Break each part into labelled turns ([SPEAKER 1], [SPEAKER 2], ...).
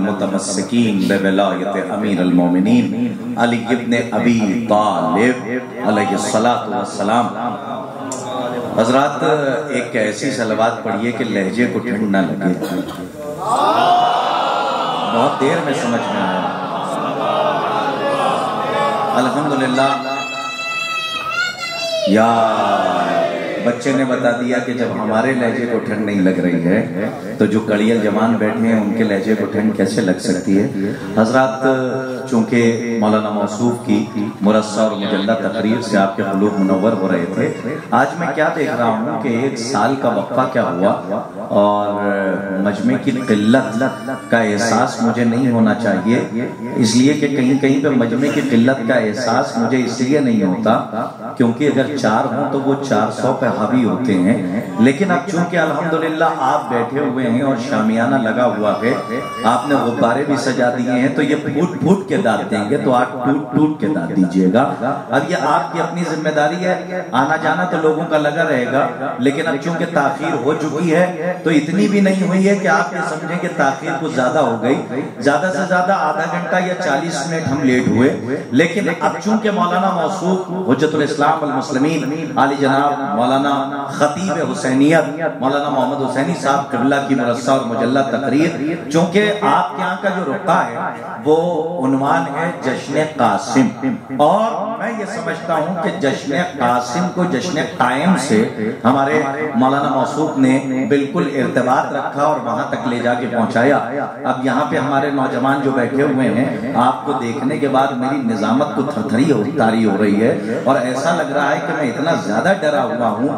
[SPEAKER 1] المتمسکین بولایت امیر المومنین علی ابن ابی طالب علیہ الصلاۃ والسلام۔ حضرات ایک ایسی صلوات پڑھیے کہ لہجے کو ٹھنڈ نہ لگے، بہت دیر میں سمجھ میں آیا۔ الحمدللہ یا بچے نے بتا دیا کہ جب ہمارے لہجے کو ٹھنڈ نہیں لگ رہی ہے تو جو کڑیل جوان بیٹھے ہیں ان کے لہجے کو ٹھنڈ کیسے لگ سکتی ہے۔ حضرات چونکہ مولانا موصوف کی مرصع اور مجلہ تقریر سے آپ کے قلوب منور ہو رہے تھے، آج میں کیا دیکھ رہا ہوں کہ 1 سال کا وقفہ کیا ہوا اور مجمع کی قلت کا احساس مجھے نہیں ہونا چاہیے، اس لیے کہ کہیں کہیں پہ مجمع کی قلت کا احساس مجھے اس لیے نہیں ہوتا کیونکہ اگر 4 ہوں تو وہ 400 پہ حاوی ہوتے ہیں، لیکن اب چونکہ الحمدللہ آپ بیٹھے ہوئے ہیں اور شامیانہ لگا ہوا ہے، آپ نے غبارے بھی سجا دیے ہیں، تو یہ پھوٹ پھوٹ کے داد دیں گے تو آپ ٹوٹ ٹوٹ کے داد دیجئے گا۔ اب یہ آپ کی اپنی ذمہ داری ہے، آنا جانا تو لوگوں کا لگا رہے گا، لیکن اب چونکہ تاخیر ہو چکی ہے تو اتنی بھی نہیں ہوئی ہے کہ آپ یہ سمجھیں کہ تاخیر کچھ زیادہ ہو گئی، زیادہ سے زیادہ آدھا گھنٹہ یا 40 منٹ ہم لیٹ ہوئے، لیکن اب چونکہ مولانا موصوف حجت الاسلام والمسلمین علی جناب مولانا خطیب حسینیت مولانا محمد حسینی صاحب قبلہ کی مرصع اور مجلہ تقریر، چونکہ آپ کے یہاں کا جو رخا ہے وہ عنوان ہے جشن قاسم، اور میں یہ سمجھتا ہوں کہ جشن قاسم کو جشن قائم سے ہمارے مولانا موصوف نے بالکل ارتباط رکھا اور وہاں تک لے جا کے پہنچایا۔ اب یہاں پہ ہمارے نوجوان جو بیٹھے ہوئے ہیں، آپ کو دیکھنے کے بعد میری نظامت کو تھرتھری تاری ہو رہی ہے اور ایسا لگ رہا ہے کہ میں اتنا زیادہ ڈرا ہوا ہوں،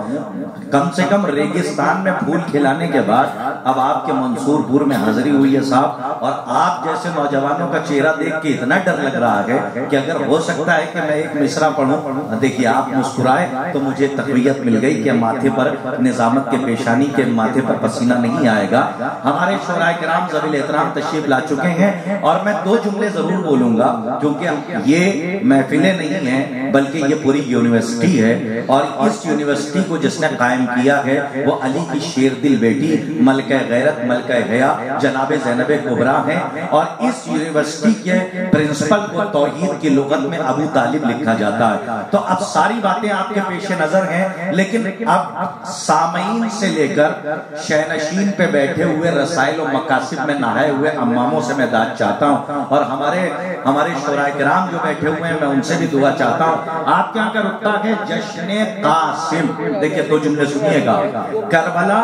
[SPEAKER 1] کم سے کم ریگستان میں پھول کھلانے کے بعد اب آپ کے منصور پور میں حاضری ہوئی ہے صاحب، اور آپ جیسے نوجوانوں کا چہرہ دیکھ کے اتنا ڈر لگ رہا ہے کہ اگر ہو سکتا ہے کہ میں ایک مصرع پڑھوں، دیکھیے آپ مسکرائے تو مجھے تقویت مل گئی کہ ماتھے پر نظامت کے پیشانی کے ماتھے پر پسینہ نہیں آئے گا۔ ہمارے شعراء کرام ذوی احترام تشریف لا چکے ہیں اور میں 2 جملے ضرور بولوں گا کیونکہ یہ محفلیں نہیں ہیں بلکہ یہ پوری یونیورسٹی ہے، اور اس یونیورسٹی کو جس نے قائم کیا ہے وہ علی کی شیر دل بیٹی ملکہ غیرت ملکہ حیا جناب زینب کبریٰ ہیں، اور اس یونیورسٹی کے پرنسپل کو توحید کی لغت میں ابو طالب لکھا جاتا ہے۔ تو اب ساری باتیں آپ کے پیش نظر ہیں، لیکن اب سامعین سے لے کر شینشین پہ بیٹھے ہوئے رسائل و مقاصد میں نہائے ہوئے اماموں سے میں داد چاہتا ہوں، اور ہمارے شعراء کرام جو بیٹھے ہوئے ہیں میں ان سے بھی دعا چاہتا ہوں۔ آپ کیا کر رکھتا ہے جشن قاسم، دیکھیں 2 جملے سنیے گا۔ کربلا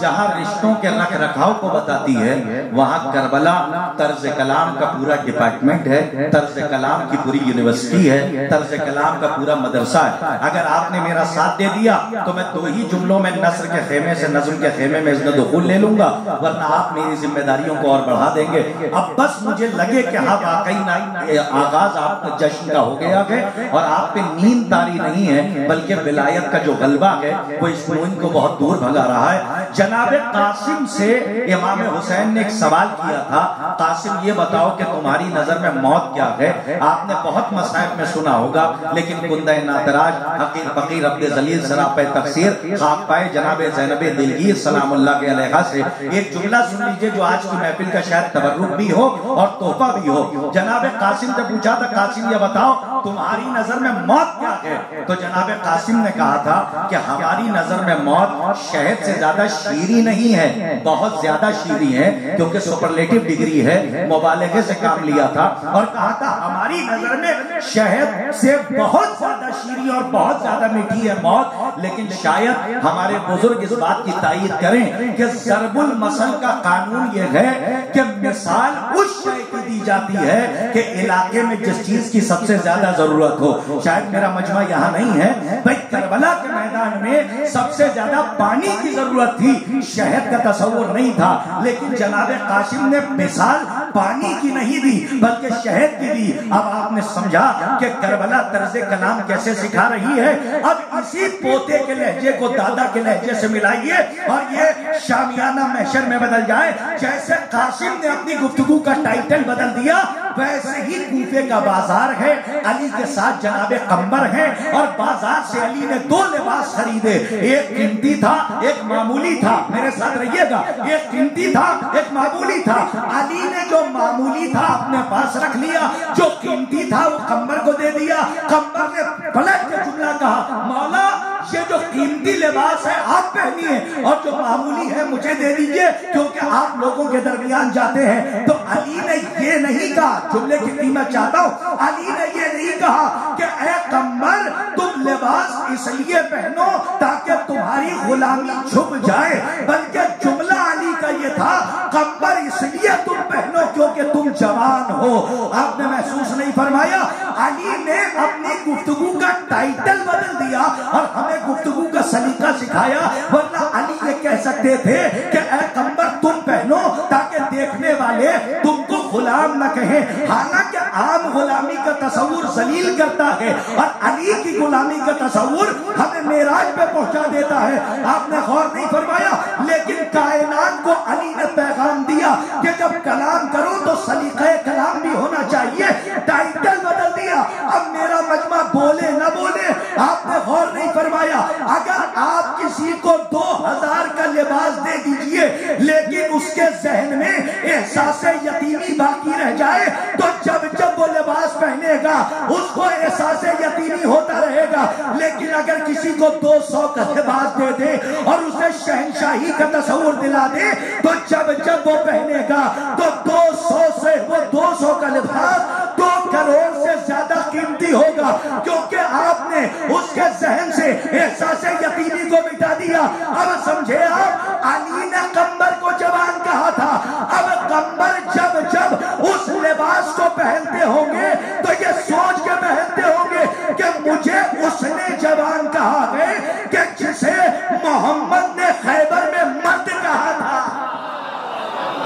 [SPEAKER 1] جہاں رشتوں کے رکھ رکھاؤ کو بتاتی ہے، وہاں کربلا طرز کلام کا پورا ڈپارٹمنٹ ہے، طرز کلام کی پوری یونیورسٹی ہے، طرز کلام کا پورا مدرسہ ہے۔ اگر آپ نے میرا ساتھ دے دیا تو میں 2 ہی جملوں میں نثر کے خیمے سے نظم کے خیمے میں اذن دخول لے لوں گا، ورنہ آپ میری ذمہ داریوں کو اور بڑھا دیں گے۔ اب بس مجھے لگے کہ ہاں واقعی آغاز آپ کا جشن کا ہو گیا ہے اور آپ پہ نیند طاری نہیں ہے بلکہ ولایت کا جو غلبہ ہے وہ اس مومن کو بہت دور بھگا رہا ہے۔ جناب قاسم سے امام حسین نے ایک سوال کیا تھا، قاسم یہ بتاؤ کہ تمہاری نظر میں موت کیا ہے؟ آپ نے بہت مصائب میں سنا ہوگا، لیکن کندہ ناتراج حقیر فقیر عبد ذلیل سراپہ تقصیر خاک پائے جناب زینب دلگیر سلام اللہ کے علیہ سے ایک جملہ سن لیجئے جو آج کی محفل کا شاید تبرک بھی ہو اور تحفہ بھی ہو۔ جناب قاسم سے پوچھا تھا، قاسم یہ بتاؤ تمہاری نظر میں موت کیا ہے؟ تو جناب قاسم نے کہا تھا کہ ہماری نظر میں موت شہد سے زیادہ شیریں نہیں ہے، بہت زیادہ شیریں ہے، کیونکہ سپرلیٹیو ڈگری ہے، مبالغے سے کام لیا تھا، اور کہا تھا ہماری نظر میں شہد سے بہت زیادہ شیریں اور بہت زیادہ میٹھی ہے موت۔ لیکن شاید ہمارے بزرگ اس بات کی تائید کریں کہ ضرب المثل کا قانون یہ ہے کہ مثال اس شے کی دی جاتی ہے کہ علاقے میں جس چیز کی سب سے زیادہ ضرورت ہو۔ شاید میرا مجمع یہاں نہیں ہے، بھئی کربلا کے میدان میں سب سے زیادہ پانی کی ضرورت تھی، شہد کا تصور نہیں تھا، لیکن جناب قاسم نے مثال پانی کی نہیں دی بلکہ شہد کی دی۔ اب آپ نے سمجھا کہ کربلا طرز کلام کیسے سکھا رہی ہے۔ اب اسی پوتے کے لہجے کو دادا کے لہجے سے ملائیے اور یہ شامیانہ محشر میں بدل جائے۔ جیسے قاسم نے اپنی گفتگو کا ٹائٹل بدل دیا، ویسے ہی کوفے کا بازار ہے، علی کے ساتھ جناب قمبر ہیں، اور بازار سے علی نے 2 لباس خریدے، ایک قیمتی تھا ایک معمولی تھا، میرے ساتھ رہیے گا، ایک قیمتی تھا ایک معمولی تھا۔ علی نے جو
[SPEAKER 2] جو معمولی تھا اپنے پاس رکھ لیا، جو قیمتی تھا وہ قمر کو دے دیا۔ قمر نے پلٹ کے جملہ کہا مولا یہ جو قیمتی لباس ہے آپ پہنیے اور جو معمولی ہے مجھے دے دیجئے کیونکہ آپ لوگوں کے درمیان جاتے ہیں۔ تو علی نے یہ نہیں کہا، جملے کی قیمت چاہتا ہوں، علی نے یہ نہیں کہا کہ اے قمر تم لباس اس لیے پہنو تاکہ تمہاری غلامی چھپ جائے، بلکہ جملہ علی کا یہ تھا قمر اس لیے تم پہنو کیونکہ تم جوان ہو۔ آپ نے محسوس نہیں فرمایا علی نے اپنی گفتگو کا ٹائٹل بدل دیا اور ہمیں گفتگو کا سلیقہ سکھایا، ورنہ علی یہ کہہ سکتے تھے کہ اے قمر تم پہنو تاکہ دیکھنے والے تم کو غلام نہ کہیں، حالانکہ عام غلامی کا تصور ذلیل کرتا ہے اور علی کی غلامی کا تصور ہمیں معراج پہ پہنچا دیتا ہے۔ آپ نے غور نہیں فرمایا، لیکن کائنات کو علی نے پیغام دیا کہ جب کلام کرو تو سلیقہ کلام بھی ہونا چاہیے، ٹائٹل بدل دیا۔ اب میرا مجمع بولے نہ بولے، آپ نے غور نہیں فرمایا اگر آپ کسی کو 2000 کا لباس دے دیجئے لیکن اس کے ذہن میں احساس یتیمی باقی رہ جائے تو جب جب وہ لباس پہنے گا اس کو احساس یتیمی ہوتا رہے گا، لیکن اگر کسی کو 200 کا لباس دے دے اور اسے شہنشاہی کا تصور دلا دے تو جب جب وہ پہنے گا تو 200 سے وہ 200 کا لباس 2 کروڑ سے زیادہ قیمتی ہوگا، کیونکہ آپ نے اس کے ذہن سے احساس یتیمی کو مٹا دیا۔ اب سمجھے آپ، علی نے قمر کو جوان کہا تھا، اب قمر جب جب اس لباس کو پہنتے ہوں گے تو یہ سوچ کے پہنتے ہوں گے کہ مجھے اس نے جوان کہا ہے کہ جسے محمد نے خیبر میں مرد کہا تھا۔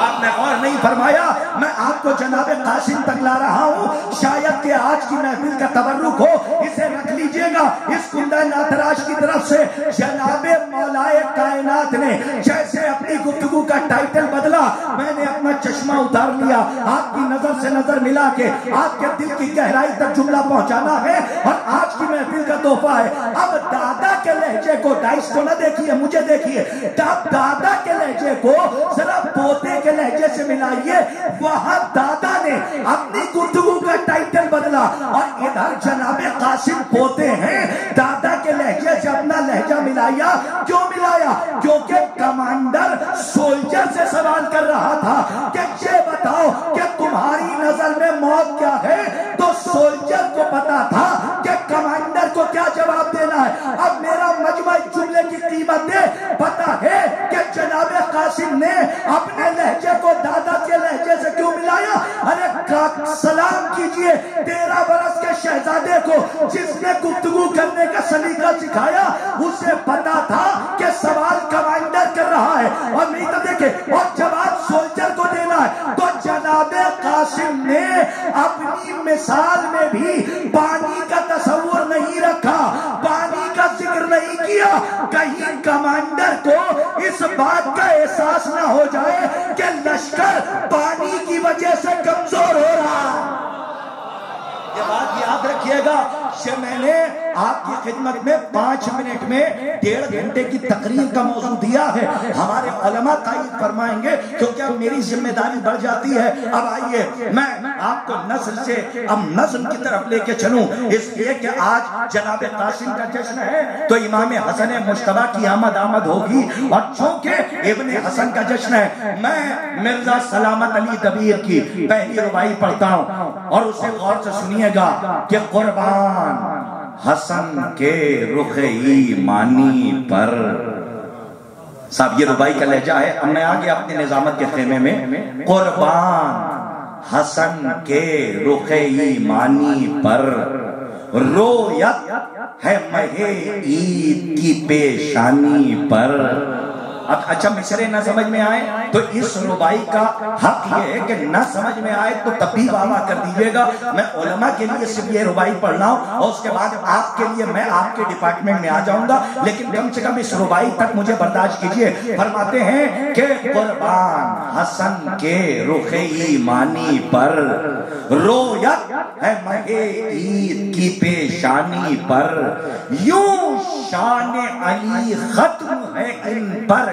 [SPEAKER 2] آپ نے غور نہیں فرمایا، میں آپ کو جناب قاسم تک لا رہا ہوں، شاید کہ آج کی محفل کا تبرک ہو، اسے رکھ لیجئے گا۔ اس کنڈہ ناتراش کی طرف سے جناب مولائے کائنات نے جیسے اپنی گفتگو کا ٹائٹل بدلا، میں نے اپنا چشمہ اتار لیا، آپ کی نظر سے نظر ملا کے آپ کے دل کی گہرائی تک جملہ پہنچانا ہے اور آج کی محفل کا تحفہ ہے۔ اب دادا کے لہجے کو، ڈائس کو نہ دیکھیے، مجھے دیکھیے، دادا کے لہجے کو ذرا پوتے کے لہجے سے ملائیے۔ وہاں دادا نے اپنی گفتگو کا ٹائٹل بدلا اور ادھر جناب قاسم پوتے ہیں، دادا کے لہجے سے اپنا لہجہ ملایا۔ کیوں ملایا؟ کیونکہ کمانڈر سولجر سے سوال کر رہا تھا کہ یہ بتاؤ کہ تمہاری نظر میں موت کیا ہے، تو سولجر کو پتا تھا کہ کمانڈر کو کیا جواب دینا ہے۔ اب میرا مجمع جملے کی قیمت دے، پتا ہے کہ جناب قاسم نے اپنے لہجے کو دادا کے لہجے سے کیوں ملایا؟ ارے سلام کیجئے 13 برس کے شہزادے کو جس نے گفتگو کرنے کا سلیقہ سکھایا، اسے پتا تھا کہ سوال کمانڈر کر رہا ہے اور نہیں تو دیکھیں اور جواب سولجر کو دینا ہے۔ تو جناب قاسم نے اپنی مثال میں بھی پانی کا تصور نہیں رکھا، پانی کا ذکر نہیں کیا، کہیں کمانڈر کو اس بات کا احساس نہ ہو جائے کہ لشکر پانی کی وجہ سے کمزور ہو رہا۔ یہ بات یاد رکھیے گا کہ میں نے آپ کی خدمت میں 5 منٹ میں 1.5 گھنٹے کی تقریر کا موضوع دیا ہے، ہمارے علماء تائید فرمائیں گے کیونکہ اب میری ذمہ داری بڑھ جاتی ہے۔ اب آئیے میں آپ کو نسل سے اب نظم کی طرف لے کے چلوں، اس لیے کہ آج جناب قاسم کا جشن ہے تو امام حسن مجتبیٰ کی آمد ہوگی، اور چونکہ ابن حسن کا جشن ہے میں مرزا سلامت علی دبیر کی پہلی رباعی پڑھتا ہوں اور اسے غور سے سنیے گا کہ قربان حسن کے رخ ایمانی پر۔ صاحب یہ رباعی کا لہجہ ہے، اب میں آگے اپنے نظامت کے خیمے میں قربان حسن کے رخ ایمانی پر رویت ہے مہ عید کی پیشانی پر۔ اب اچھا مصرے نہ سمجھ میں آئے تو اس رباعی کا حق یہ ہے کہ نہ سمجھ میں آئے تو تب بھی واہ کر دیجئے گا۔ میں علماء کے لیے صرف یہ رباعی پڑھ رہا ہوں اور اس کے بعد آپ کے لیے میں آپ کے ڈپارٹمنٹ میں آ جاؤں گا، لیکن کم سے کم اس رباعی تک مجھے برداشت کیجئے۔ فرماتے ہیں کہ قربان حسن کے رخ ایمانی پر رویت ہے مہ عید کی پیشانی پر، یوں شان علی ختم ہے ان پر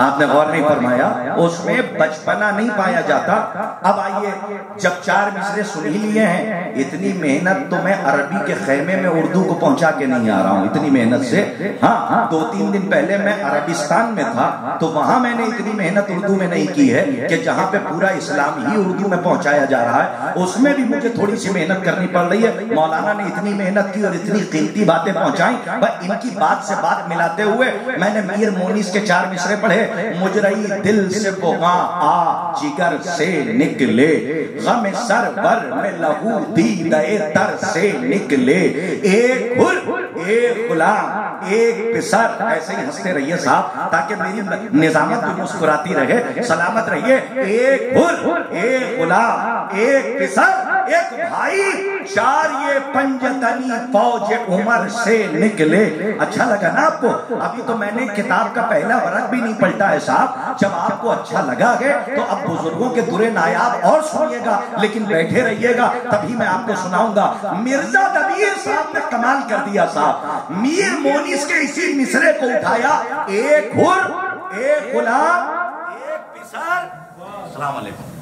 [SPEAKER 2] آپ نے غور نہیں فرمایا، اس میں بچپنا نہیں پایا جاتا۔ اب آئیے، جب 4 مصرے سن ہی لیے ہیں، اتنی محنت تو میں عربی کے خیمے میں اردو کو پہنچا کے نہیں آ رہا ہوں، اتنی محنت سے۔ ہاں 2-3 دن پہلے میں عربستان میں تھا تو وہاں میں نے اتنی محنت اردو میں نہیں کی ہے کہ جہاں پہ پورا اسلام ہی اردو میں پہنچایا جا رہا ہے، اس میں بھی مجھے تھوڑی سی محنت کرنی پڑ رہی ہے۔ مولانا نے اتنی محنت کی اور اتنی قیمتی باتیں پہنچائیں، ان کی بات سے بات ملاتے ہوئے میں نے میر مونس کے 4 مصرے پڑھے۔ مجرئی دل سے بغاں آ جگر سے نکلے، غم سر بر میں لہو دیدے تر سے نکلے، ایک حر ایک غلام ایک پسر۔ ایسے ہی ہنستے رہیے صاحب تاکہ میری نظامت بھی مسکراتی رہے، سلامت رہیے۔ ایک حر ایک غلام ایک پسر، ایک بھائی 4 یہ پنجتنی فوج عمر سے نکلے۔ اچھا لگا نا آپ کو؟ ابھی تو میں نے کتاب کا پہلا ورق بھی نہیں پلٹا ہے صاحب۔ جب آپ کو اچھا لگا ہے تو اب بزرگوں کے درے نایاب اور سنیے گا، لیکن بیٹھے رہیے گا تبھی میں آپ کو سناؤں گا۔ مرزا دبیر صاحب نے کمال کر دیا صاحب، میر مونس کے اسی مصرے کو اٹھایا، ایک حر ایک غلام ایک پسر۔ السلام علیکم،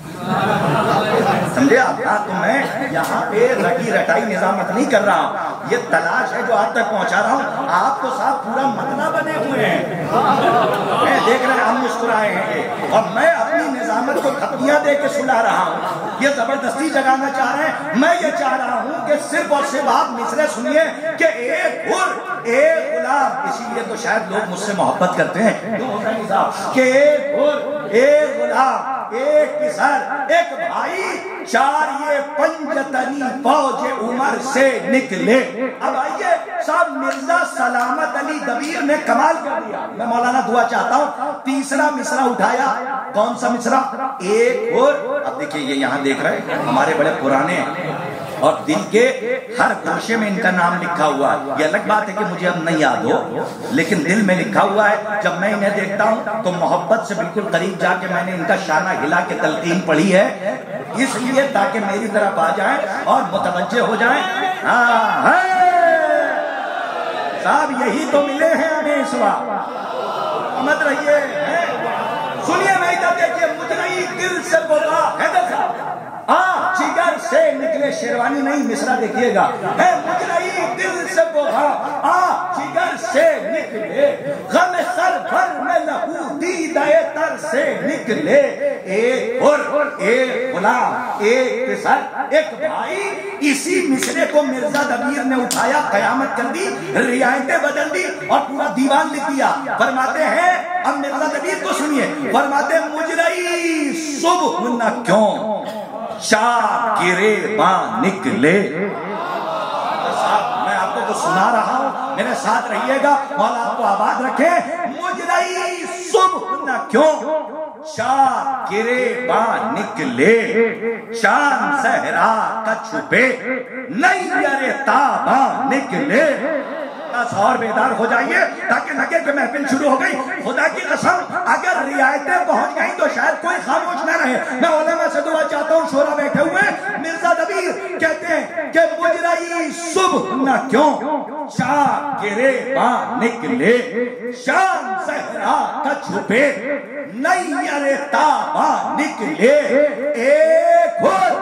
[SPEAKER 2] سمجھے آپ؟ تو میں یہاں پہ رٹی رٹائی نظامت نہیں کر رہا ہوں، یہ تلاش ہے جو آپ تک پہنچا رہا ہوں۔ آپ تو صاحب پورا متنا بنے ہوئے ہیں، میں دیکھ رہے ہیں ہم مسکرائے ہیں، اور میں اپنی نظامت کو تھپیاں دے کے سلا رہا ہوں۔ یہ زبردستی جگانا چاہ رہے ہیں، میں یہ چاہ رہا ہوں کہ صرف اور صرف آپ مصرے سنیے کہ ایک حر ایک غلام۔ اسی لیے تو شاید لوگ مجھ سے محبت کرتے ہیں کہ ایک حر ایک غلام ایک پسر، ایک بھائی 4 یہ پنجتنی فوج عمر سے نکلے۔ اب آئیے صاحب، مرزا سلامت علی دبیر نے کمال کر دیا۔ میں مولانا دعا چاہتا ہوں، تیسرا مصرع اٹھایا۔ کون سا مصرع؟ ایک حر۔ اب دیکھیے یہ یہاں دیکھ رہے ہیں، ہمارے بڑے پرانے ہیں اور دل کے ہر گوشے میں ان کا نام لکھا ہوا ہے۔ یہ الگ بات ہے کہ مجھے اب نہیں یاد ہو، لیکن دل میں لکھا ہوا ہے۔ جب میں انہیں دیکھتا ہوں تو محبت سے بالکل قریب جا کے میں نے ان کا شانہ ہلا کے تلقین پڑھی ہے، اس لیے تاکہ میری طرف آ جائیں اور متوجہ ہو جائیں۔ ہاں صاحب، یہی تو ملے ہیں ہمیں اس وقت، مت رہیے۔ سنیے میں ادھر دیکھیے، مجرئی دل سے بغاں حیدر صاحب جگر سے نکلے، شیروانی نہیں مصرع دیکھیے گا، ہے مجرئی دل سے بغاں جگر سے نکلے، غم سر بھر میں لہو دیدے تر سے نکلے، ایک حر ایک غلام ایک پسر، ایک بھائی۔ اسی مصرے کو مرزا دبیر نے اٹھایا، قیامت کر دی، رعایتیں بدل دی اور پورا دیوان لکھ دیا۔ فرماتے ہیں، اب مرزا دبیر کو سنیے، فرماتے مجرئی صبح نہ کیوں شاہ گریباں نکلے۔ میں آپ کو کچھ سنا رہا ہوں، میرے ساتھ رہیے گا، مولا آپ کو آباد رکھے۔ مجرئی صبح نہ کیوں شاہ گریباں نکلے، شان صحرا کا چھپے نیر تاباں نکلے۔ اور بیدار ہو جائیے تاکہ لگے کہ محفل شروع ہو گئی۔ خدا کی قسم اگر رعایتیں پہنچ گئیں تو شاید کوئی خاموش نہ رہے۔ میں علماء سے دعا چاہتا ہوں، شورا بیٹھے ہوئے، مرزا دبیر کہتے ہیں کہ مجرئی صبح نہ کیوں شاہ گریباں نکلے، شان صحرا کا چھپے نیر تاباں نکلے، ایک حر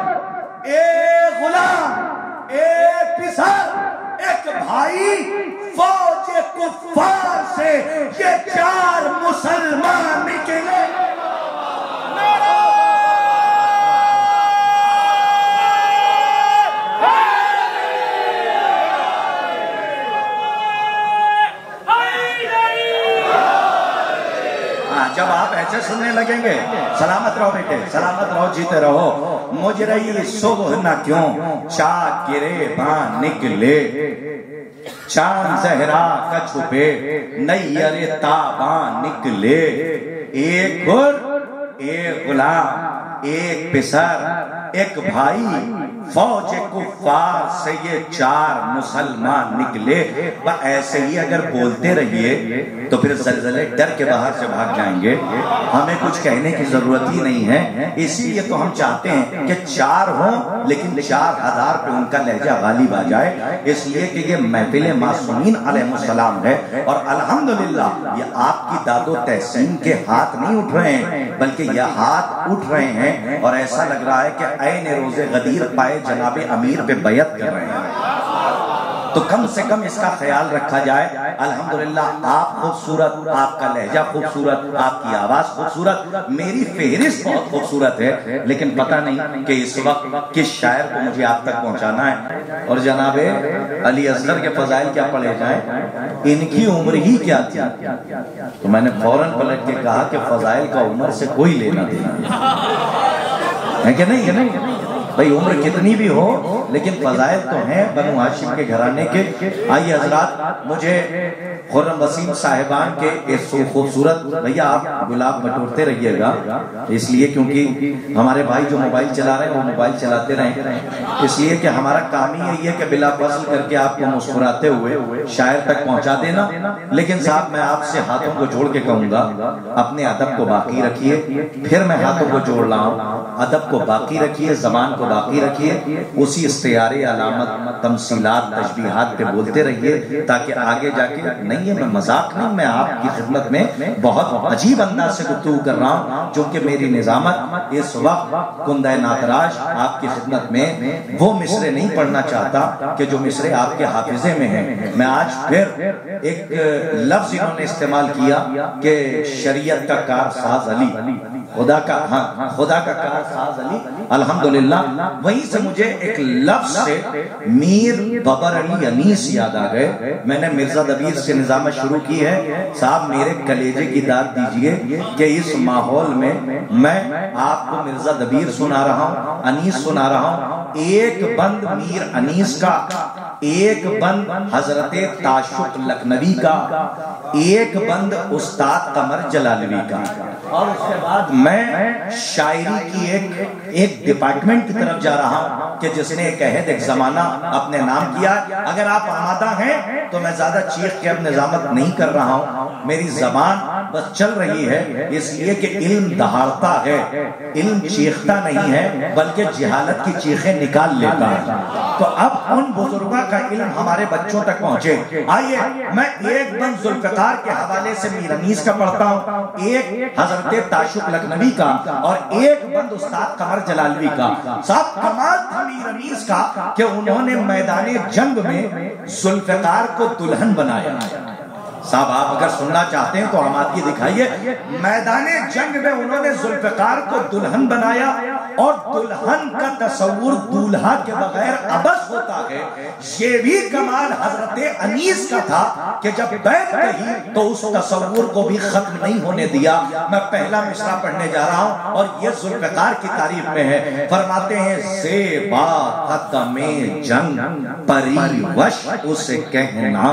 [SPEAKER 2] ایک غلام ایک پسر، ایک بھائی فوج کفار سے یہ 4 مسلمان نکلے۔ جب آپ ایسے سننے لگیں گے، سلامت رہو بیٹے، سلامت رہو، جیتے رہو۔ مجرئی صبح نہ کیوں شاہ گریباں نکلے، شان زہرا کا چھپے نیر تاباں نکلے، ایک حر ایک غلام ایک پسر،
[SPEAKER 1] ایک بھائی فوج کفار سے یہ 4 مسلمان نکلے، ایسے ہی اگر بولتے رہیے تو پھر زلزلے ڈر کے باہر سے بھاگ جائیں گے، ہمیں کچھ کہنے کی ضرورت ہی نہیں ہے۔ اسی لیے تو ہم چاہتے ہیں کہ 4 ہوں لیکن 4000 پہ ان کا لہجہ غالب آ جائے، اس لیے کہ یہ محفل معصومین علیہ السلام ہے، اور الحمدللہ یہ آپ کی داد و تحسین کے ہاتھ نہیں اٹھ رہے ہیں بلکہ یہ ہاتھ اٹھ رہے ہیں، اور ایسا لگ رہا ہے کہ عین روز غدیر پائے جناب امیر پہ بیعت کر رہے ہیں۔ تو کم سے کم اس کا خیال رکھا جائے۔ الحمدللہ آپ خوبصورت، آپ کا لہجہ خوبصورت، آپ کی آواز خوبصورت، میری فہرست بہت خوبصورت ہے، لیکن پتہ نہیں کہ اس وقت کس شاعر کو مجھے آپ تک پہنچانا ہے۔ اور جناب علی اصغر کے فضائل کیا پڑھے جائیں، ان کی عمر ہی کیا تھی، تو میں نے فوراً پلٹ کے کہا کہ فضائل کا عمر سے کوئی لینا دینا ہے کہ نہیں؟ بھئی عمر کتنی بھی ہو لیکن فضائل تو ہیں بنو ہاشم کے گھرانے کے۔ آئیے حضرات، مجھے خرم وسیم صاحبان کے اس خوبصورت، بھیا آپ گلاب بٹورتے رہیے گا، اس لیے کیونکہ ہمارے بھائی جو موبائل چلا رہے ہیں وہ موبائل چلاتے رہیں، اس لیے کہ ہمارا کام ہی یہی ہے کہ بلا فضل کر کے آپ کو مسکراتے ہوئے شاعر تک پہنچا دینا۔ لیکن صاحب میں آپ سے ہاتھوں کو جوڑ کے کہوں گا اپنے ادب کو باقی رکھیے، پھر میں ہاتھوں کو جوڑ رہا ہوں، ادب کو باقی رکھیے، زبان کو باقی رکھیے، اسی استعارے علامت تمثیلات تشبیہات پہ بولتے رہیے تاکہ آگے جا کے، نہیں ہے میں مذاق نہیں، میں آپ کی خدمت میں بہت عجیب انداز سے گفتگو کر رہا ہوں، چونکہ میری نظامت اس وقت کندہ ناتراج آپ کی خدمت میں وہ مصرے نہیں پڑھنا چاہتا کہ جو مصرے آپ کے حافظے میں ہیں۔ میں آج پھر ایک لفظ انہوں نے استعمال کیا کہ شریعت کا کارساز علی، خدا کا کارساز علی، الحمدللہ وہیں سے مجھے ایک لفظ سے میر ببر علی انیس یاد آ گئے۔ میں نے مرزا دبیر سے نظامت شروع کی ہے، صاحب میرے کلیجے کی داد دیجئے کہ اس ماحول میں میں آپ کو مرزا دبیر سنا رہا ہوں، انیس سنا رہا ہوں، ایک بند میر انیس کا، ایک بند حضرت تاشق لکھنوی کا، ایک بند استاد قمر جلالوی کا، اور اس کے بعد میں شاعری کی ایک ڈپارٹمنٹ کی طرف جا رہا ہوں کہ جس نے ایک عہد ایک زمانہ اپنے نام کیا۔ اگر آپ آمادہ ہیں تو میں زیادہ چیخ کے اب نظامت نہیں کر رہا ہوں، میری زبان بس چل رہی ہے، اس لیے کہ علم دہاڑتا ہے، علم چیختا نہیں ہے بلکہ جہالت کی چیخیں نکال لیتا ہے۔ تو اب ان بزرگوں کا علم ہمارے بچوں تک پہنچے۔ آئیے میں ایک بند ذوالفقار کے حوالے سے میر انیس کا پڑھتا ہوں، ایک حضرت تاشق لکھنوی کا، اور ایک بند استاد قمر جلالوی کا۔ صاحب کمال تھا میر انیس کا کہ انہوں نے میدان جنگ میں ذوالفقار کو دلہن بنایا۔ صاحب آپ اگر سننا چاہتے ہیں تو آمادگی دکھائیے، میدان جنگ میں انہوں نے ذوالفقار کو دلہن بنایا، اور دلہن کا تصور دولہا کے بغیر عبث ہوتا ہے۔ یہ بھی کمال حضرت انیس کا تھا کہ جب بیعت کہی تو اس تصور کو بھی ختم نہیں ہونے دیا۔ میں پہلا مصرع پڑھنے جا رہا ہوں اور یہ ذوالفقار کی تعریف میں ہے۔ فرماتے ہیں زیبا قدم جنگ پری وش اسے کہنا،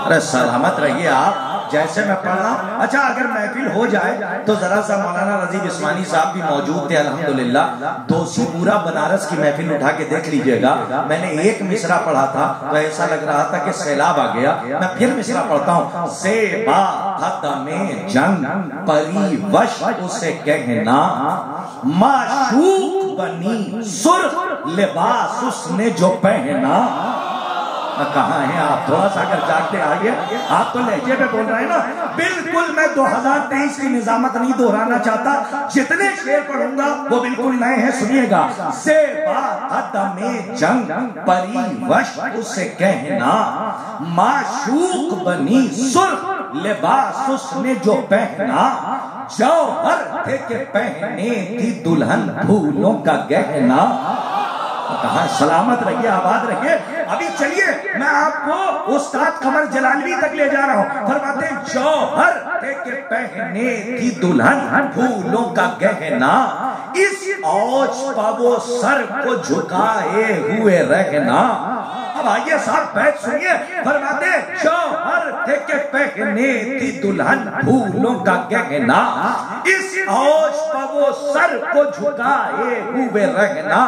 [SPEAKER 1] ارے سلامت رہیے آپ، جیسے میں پڑھ رہا ہوں۔ اچھا اگر محفل ہو جائے تو ذرا سا مولانا رضیب عثمانی صاحب بھی موجود تھے الحمدللہ، دوسی پورا بنارس کی محفل اٹھا کے دیکھ لیجئے گا، میں نے ایک مصرع پڑھا تھا تو ایسا لگ رہا تھا کہ سیلاب آ گیا۔ میں پھر مصرع پڑھتا ہوں، زیبا قدم جنگ پری وش اسے کہنا، معشوق بنی سرخ لباس اس نے جو پہنا۔ کہاں ہیں آپ؟ تھوڑا سا اگر جاگتے آئیے، آپ تو لہجے پہ بول رہے ہیں نا۔ بالکل میں 2023 کی نظامت نہیں دہرانا چاہتا، جتنے شعر پڑھوں گا وہ بالکل نئے ہیں، سنیے گا۔ زیبا قدم جنگ پری وش اسے کہنا، معشوق بنی سرخ لباس اس نے جو پہنا، جوہر تھے کہ پہنے تھی دلہن پھولوں کا گہنا۔ کہاں سلامت رہیے، آباد رہیے۔ ابھی چلیے میں آپ کو استاد قمر جلالوی تک لے جا رہا ہوں۔ فرماتے ہیں جوہر تھے کہ پہنے تھی دلہن پھولوں کا گہنا، اس اوج پا وہ سر کو جھکائے ہوئے رہنا،
[SPEAKER 2] اب آئیے صاحب بیت سنیے، فرماتے شوہر تھے کہ پہنے تھی دلہن پھولوں کا گہنا، اس اوج پر وہ سر کو جھکائے ہوئے رہنا.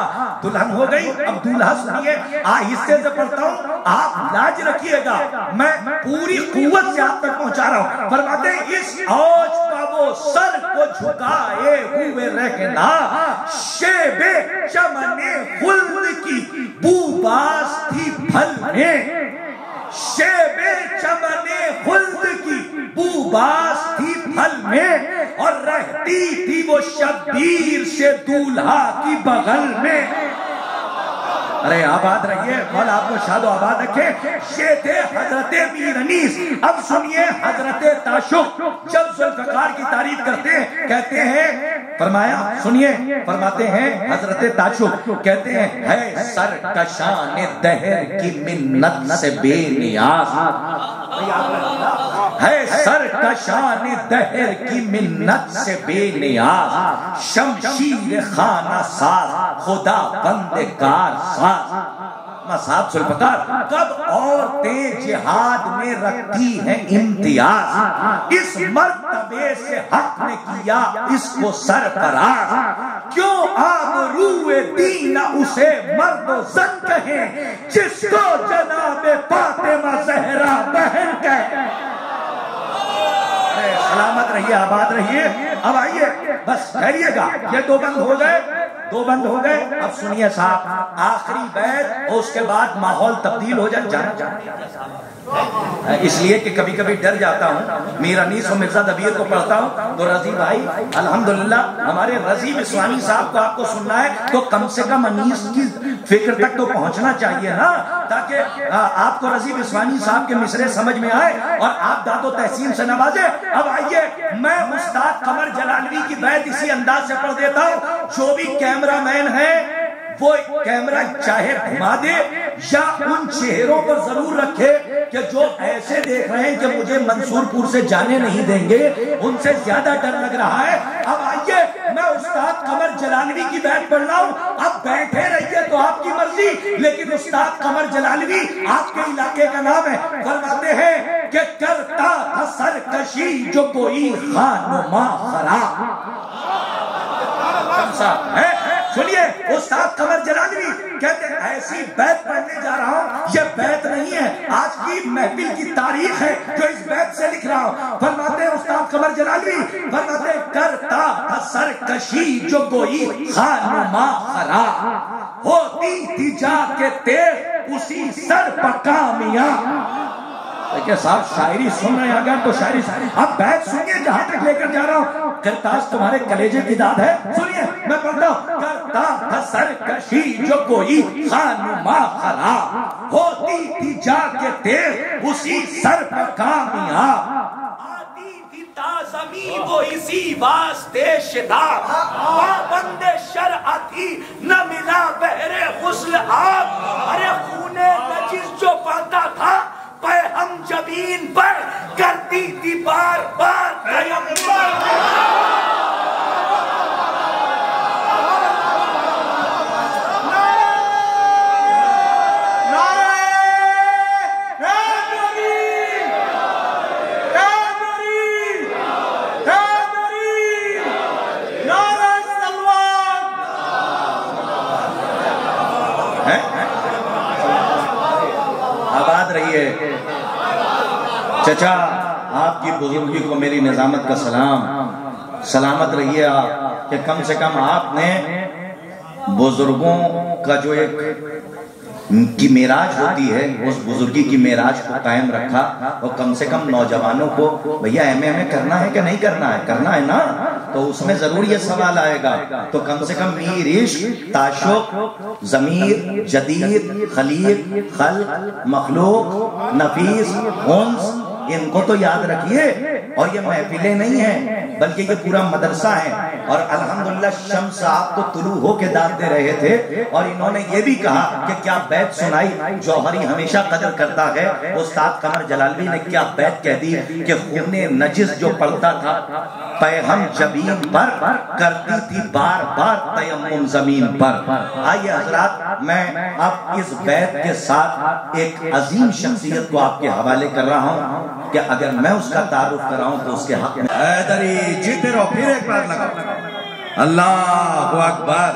[SPEAKER 2] دلہن ہو گئی، اب دولہا سنیے، آہستہ سے پڑھتا ہوں، آپ لاج رکھیے گا، میں پوری قوت سے آپ تک پہنچا رہا ہوں. فرماتے ہیں اس اوج پر وہ سر کو جھکائے ہوئے رہنا، شیب چمن خلد کی بو باز تھی پھل میں، شیب چمن خلد کی بو باز تھی پھل میں، اور رہتی تھی وہ شبیر سے دولہا کی بغل میں. ارے آباد رہیے، مولا آپ کو شاد و آباد رکھے. یہ تھے حضرت میر انیس. اب سنیے حضرت تاشق جب ذوالفقار کی تعریف کرتے ہیں، کہتے ہیں، فرمایا سنیے، فرماتے ہیں حضرت تاشق کہتے ہیں، ہے سرکشان دہر کی منت سے بے نیاز، ہے سرکشان دہر کی منت سے بے نیاز، شمشیر خانہ ساز خدا بند کار ساز. صاحب ذوالفقار، کب عورتیں جہاد میں رکھتی ہیں امتیاز، اس مرتبے سے حق نے کیا اس کو سرفراز، کیوں آبروئے دین اسے مرد و زن کہیں، جس کو جناب فاطمہ زہرا بہن کہیں. سلامت رہیے، آباد رہیے. اب آئیے بس ٹھہریے گا، یہ دو بند ہو گئے، دو بند ہو گئے. اب سنیے صاحب آخری بیت، اور اس کے بعد ماحول تبدیل ہو جائے. اس لیے کہ کبھی کبھی ڈر جاتا ہوں، میر انیس و مرزا دبیر کو پڑھتا ہوں تو رضی بھائی الحمدللہ ہمارے رضی بسوانی صاحب کو آپ کو سننا ہے تو کم سے کم انیس کی فکر تک تو پہنچنا چاہیے نا، تاکہ آپ کو رضی بسوانی صاحب کے مصرے سمجھ میں آئے اور آپ داد و تحسین سے نوازے. اب آئیے میں استاد قمر جلالوی کی بیت اسی انداز سے پڑھ دیتا ہوں. جو بھی کیمرہ مین ہے وہ کیمرہ چاہے گھما دے یا ان چہروں پر ضرور رکھے کہ جو ایسے دیکھ رہے ہیں کہ مجھے منصور پور سے جانے نہیں دیں گے، ان سے زیادہ ڈر لگ رہا ہے. اب آئیے میں استاد قمر جلالوی کی بیت پڑھ رہا ہوں، اب بیٹھے رہیے تو آپ کی مرضی، لیکن استاد قمر جلالوی آپ کے علاقے کا نام ہے. فرماتے ہیں کہ کرتا تھا سرکشی جو کوئی خانما خراب. ہے سنیے استاد قمر جلالوی کہتے ہیں ایسی بیت پڑھنے جا رہا ہوں، یہ بیت نہیں ہے، آج کی محفل کی تاریخ ہے جو اس بیت سے لکھ رہا ہوں. فرماتے ہیں استاد قمر جلالوی، فرماتے ہیں کرتا تھا سرکشی جو کوئی خانما خراب، ہوتی تھی جا کے تیر اسی سر پر کامیاب. دیکھیں صاحب شاعری سن رہے ہیں اگر تو شاعری. اب بیت سنیے جہاں تک لے کر جا رہا ہوں. کرتاس تمہارے کلیجے کی داد ہے، سنیے میں پڑھتا ہوں. کرتا تھا سرکشی جو کوئی خانما خراب، ہوتی تھی جا کے تیر اسی سر پر کامیاب، آتی تھی تازمی وہ اسی واسطے شدا، پابند شرع تھی نہ ملا بحر غسل آب. ارے خون نجس جو پاتا تھا پہ ہم جبین پر کرتی تھی بار بار تیمم. آباد رہیے. چچا آپ کی بزرگی کو میری نظامت کا سلام. سلامت رہیے آپ کہ کم سے کم آپ نے بزرگوں کا جو ایک کی معراج ہوتی ہے اس بزرگی کی معراج کو قائم رکھا، اور کم سے کم نوجوانوں کو بھیا ایم اے کرنا ہے کہ نہیں کرنا ہے، کرنا ہے نا، تو اس میں ضرور یہ سوال آئے گا. تو کم سے کم میر عشق، تعشق، ضمیر، جدید، خلیق، خلق، مخلوق، نفیس، انس، ان کو تو یاد رکھیے. اور یہ محفلیں نہیں ہیں بلکہ یہ پورا مدرسہ ہے.
[SPEAKER 1] اور الحمدللہ شمس صاحب تو طلوع ہو کے داد دے رہے تھے، اور انہوں نے یہ بھی کہا کہ کیا بیت سنائی جوہری ہمیشہ قدر کرتا ہے۔ استاد قمر جلالوی نے کیا بیت کہہ دی کہ خون نجس جو پڑتا تھا پیہم جبین پر، کرتی تھی بار بار تیمم زمین پر۔ آئیے حضرات، میں اب اس بیت کے ساتھ ایک عظیم شخصیت کو آپ کے حوالے کر رہا ہوں کہ اگر میں اس کا تعارف کراؤں تو اس کے حق میں
[SPEAKER 2] حیدری جیتے رہو، پھر ایک بار لگا اللہ اکبر،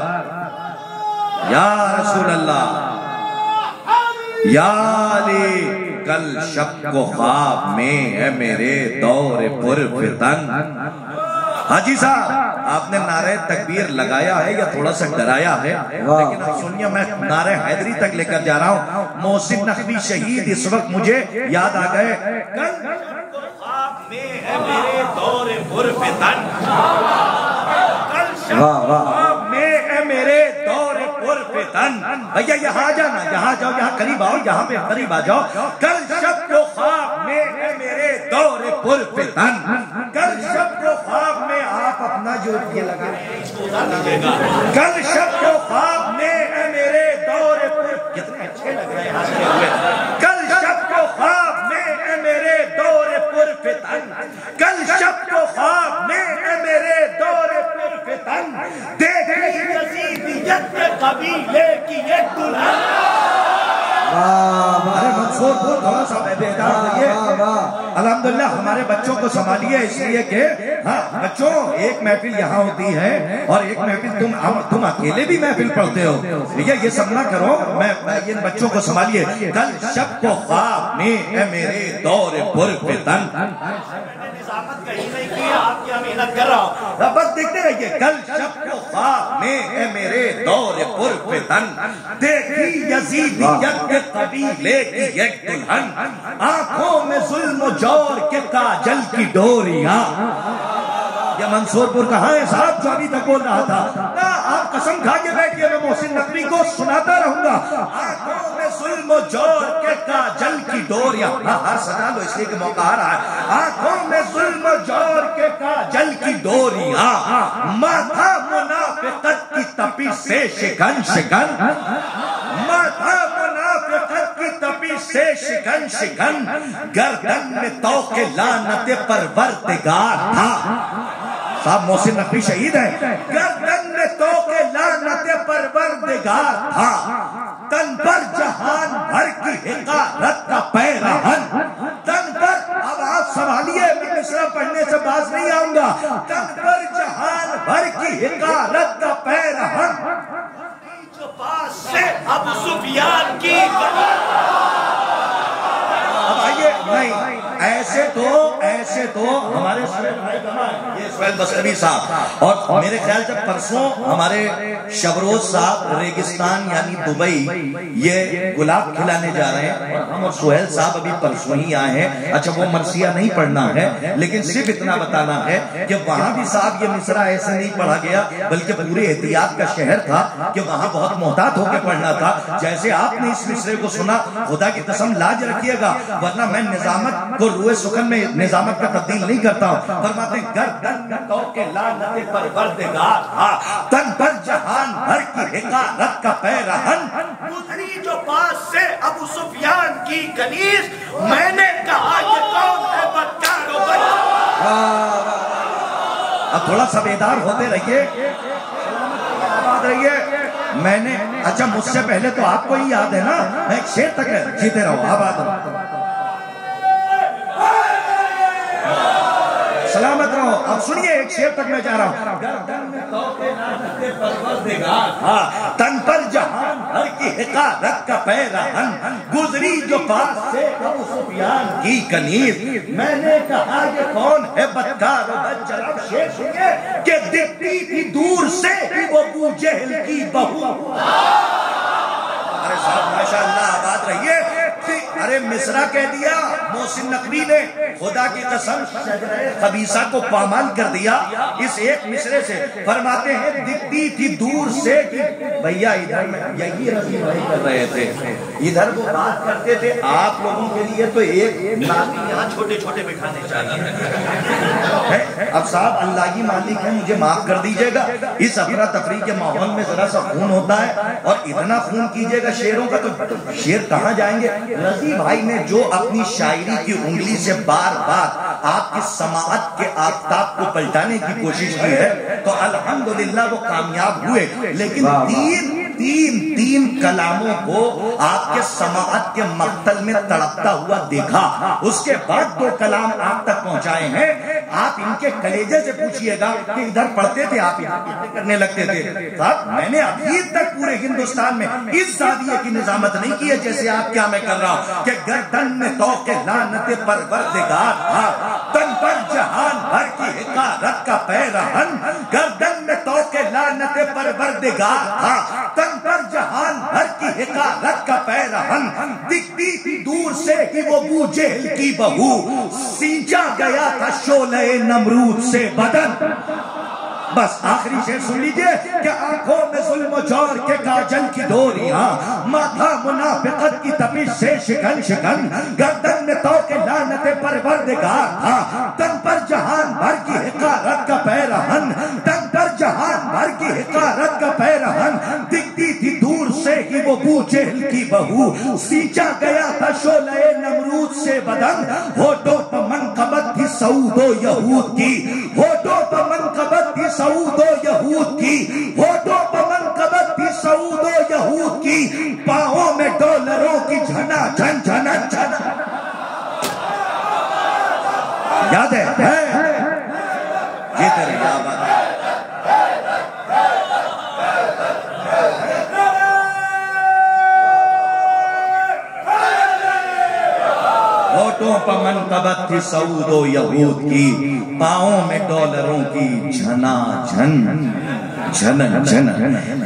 [SPEAKER 2] یا رسول اللہ، یا علی۔ کل شب کو خواب میں ہے میرے دور پر فتن۔ حاجی صاحب آپ نے نعرہ تکبیر لگایا ہے یا تھوڑا سا ڈرایا ہے، لیکن اب سنیے میں نعرہ حیدری تک لے کر جا رہا ہوں۔ محسن نقوی شہید اس وقت مجھے یاد آ گئے۔ کل خواب میں ہے میرے دور پر فتن، کل خواب میں ہے میرے دور پر فتن۔ بھیا یہاں جانا، یہاں جاؤ، یہاں قریب آؤ، یہاں پہ قریب آ جاؤ۔ کل شب کو خواب میں ہے میرے دور پر فتن، کل شب کو خواب میں آپ اپنا جو یہ لگا کل شب کو خواب میں ہے میرے دور پر، کتنے اچھے لگ رہے ہیں۔ کل شب کو خواب میں ہے میرے دور پر فتن، کل شب کو خواب میں ہے میرے دور پر فتن، دیکھی یزیدیت کے قبیلے کی ایک دلہن۔ ارے منصور بہت تھوڑا سا بیدار ہوئیے۔ الحمدللہ ہمارے بچوں کو سنبھالیے، اس لیے کہ ہاں بچوں ایک محفل یہاں ہوتی ہے اور ایک محفل تم اکیلے بھی محفل پڑھتے ہو، ٹھیک ہے؟ یہ سب نہ کرو، میں ان بچوں کو سنبھالیے۔ کل شب کو خواب میں ہے میرے دور پر فتن، نظامت کہیں نہیں کی، آپ کیا محنت کر رہا ہوں، بس دیکھتے رہیے۔ کل شب کو خواب میں ہے میرے دور پر فتن، دیکھی یزیدیت کے قبیلے کی ایک دلہن، آنکھوں میں ظلم و جور کے کاجل کی ڈوریاں۔ یہ منصور پور کہاں ہے صاحب جو ابھی تک بول رہا تھا؟ آپ قسم کھا کے بیٹھیے، میں محسن نقوی کو سناتا رہوں گا۔ آنکھوں میں ظلم و جور کے کاجل کی ڈوریاں، ہر سنا لو اس لیے کہ موقع آ رہا ہے۔ آنکھوں میں ظلم و جور کے کاجل کی ڈوریاں، ماتھا منافقت کی تپی سے شکن شکن، ماتھا منافقت کی تپی سے شکن شکن، گردن میں طوق لعنت پروردگار تھا۔ صاحب محسن نقوی شہید ہے۔ گردن میں طوق لعنت پروردگار تھا، تن پر جہان بھر کی حقارت کا پیرہن، تن پر، اب آپ سنبھالیے، میں مصرع پڑھنے سے باز نہیں آؤں گا۔ تن پر جہان بھر کی حقارت کا پیرہن، جو پاس سے ابو سفیان کی۔ اب آئیے، نہیں ایسے تو ہمارے یہ سہیل بصری صاحب، اور میرے خیال سے پرسوں ہمارے شبروز صاحب ریگستان یعنی دبئی یہ گلاب کھلانے جا رہے ہیں، اور ہم اور سہیل صاحب ابھی پرسوں ہی آئے ہیں۔ اچھا وہ مرثیہ نہیں پڑھنا ہے، لیکن صرف اتنا بتانا ہے کہ وہاں بھی صاحب یہ مصرع ایسے نہیں پڑھا گیا، بلکہ پورے احتیاط کا شہر تھا کہ وہاں بہت محتاط ہو کے پڑھنا تھا۔ جیسے آپ نے اس مصرے کو سنا، خدا کی قسم لاج رکھیے گا، ورنہ میں نظامت کو روئے سخن میں نظامت کا تبدیل نہیں کرتا ہوں۔ فرماتے ہیں گردن میں طوق لعنت پروردگار تھا، تن پر جہان بھر کی حقارت کا پیرہن، گزری جو پاس سے ابو سفیان کی کنیز، میں نے کہا یہ کون ہے بدکار و بد۔ اب تھوڑا سا بیدار ہوتے رہیے، آباد رہیے۔ میں نے، اچھا مجھ سے پہلے تو آپ کو ہی یاد ہے نا، میں ایک شعر تک جیتے رہو، آباد رہو، سلامت رہو۔ اب سنیے ایک شعر تک میں جا رہا ہوں۔ گردن میں طوق لعنت پروردگار، تن پر جہان بھر کی حقارت کا پیرہن، گزری جو پاس سے ابو سفیان کی کنیز، میں نے کہا یہ کون ہے بدکار و بد۔ جناب شعر سنیے کہ دکھتی تھی دور سے وہ ابو جہل کی بہو۔ ارے صاحب ماشاءاللہ آباد رہیے۔ ارے ارے مصرع کہہ دیا محسن نقوی نے، خدا کی قسم شجرہ خبیثہ کو پامال کر دیا اس ایک مصرے سے. فرماتے ہیں دکھتی تھی دور سے کہ بھیا ادھر میں یہی رضی بھائی کر رہے تھے، ادھر وہ بات کرتے تھے. آپ لوگوں کے لیے تو ایک نامی یہاں چھوٹے چھوٹے بٹھانے چاہیے. اب صاحب اللہ کی مالک ہے، مجھے معاف کر دیجئے گا، اس افراتفری کے ماحول میں ذرا سا خون ہوتا ہے اور اتنا خون کیجئے گا شیروں کا تو شیر کہاں جائیں گے. رضی بھائی نے جو اپنی شاعری کی انگلی سے بار بار آپ کی سماعت کے آفتاب کو پلٹانے کی کوشش کی ہے تو الحمدللہ وہ کامیاب ہوئے. لیکن تین کلاموں کو آپ کے سماعت کے مقتل میں تڑپتا ہوا دیکھا، اس کے بعد 2 کلام آپ تک پہنچائے ہیں. آپ ان کے کلیجے سے پوچھئے گا کہ ادھر پڑھتے تھے آپ یہاں کرنے لگتے تھے. میں نے ابھی تک پورے ہندوستان میں اس زاویے کی نظامت نہیں کی ہے جیسے آپ کیا میں کر رہا ہوں کہ گردن میں توق لعنت پروردگار تھا، تن پر جہان بھر کی حقارت کا پیرہن. گردن میں توق لعنت پروردگار تھا، تن پر جہان بھر کی حقارت کا پیرہن. دکھتی تھی دور سے کہ وہ ابو جہل کی بہو، سینچا گیا تھا شعلہ نمرود سے بدن. بس آخری شعر سن لیجئے کہ آنکھوں میں ظلم و جور کے کاجل کی ڈوریاں، ماتھا منافقت کی تپش سے شکن شکن. گردن میں توق لعنت پروردگار تھا، تن پر جہان بھر کی حقارت کا پیرہن. تن پر جہان بھر کی حقارت کا پیرہن. دکھتی تھی دور سے کہ وہ ابو جہل کی بہو، سینچا گیا تھا شعلہ نمرود سے بدن. ہوٹوں پر منقبت تھی سعود و یہود کی، ہوٹوں پر منقبت تھی سعود و یہود کی، ہوٹوں پر منقبت تھی سعود و یہود کی. پاؤں میں ڈالروں کی جھنا جھن جھنا جھنا. یاد ہے یہ تیرے یاد ہے. ہوٹوں پر منقبت تھی سعود و یہود کی، پاؤں میں ڈالروں کی جھنا جھن جھن جھن.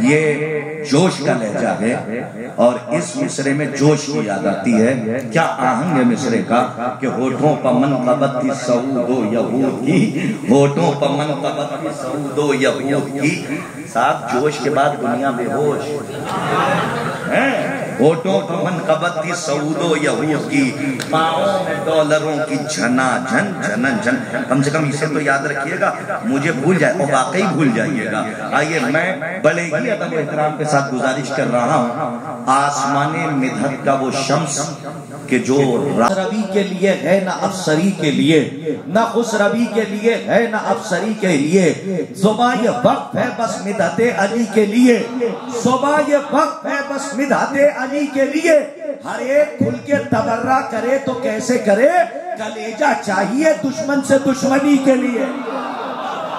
[SPEAKER 2] یہ جوش کا لہجہ ہے اور اس مصرے میں جوش کی یاد آتی ہے. کیا آہنگ ہے مصرے کا کہ ہوٹوں پر منقبت تھی سعود و یہود کی، ہوٹوں پر منقبت تھی سعود و یہود کی. صاحب جوش کے بعد دنیا بے ہوش. ہوٹوں پر منقبت تھی سعود و یہود کی، پاؤں میں ڈالروں کی جھنا جھن جھن جھن. کم سے کم اسے تو یاد رکھیے گا، مجھے بھول جائے اور واقعی بھول جائیے گا. آئیے میں بڑے ہی ادب و احترام کے ساتھ گزارش کر رہا ہوں، آسمان مدحت کا وہ شمس کہ جو ربی کے لیے ہے نہ افسری کے لیے، نہ خسروی کے لیے ہے نہ افسری کے لیے. صبح یہ وقت ہے بس مدحت علی کے لیے، صبح یہ وقت ہے بس مدحت علی کے لیے. ہر ایک کھل کے تبرہ کرے تو کیسے کرے، کلیجہ چاہیے دشمن سے دشمنی کے لیے.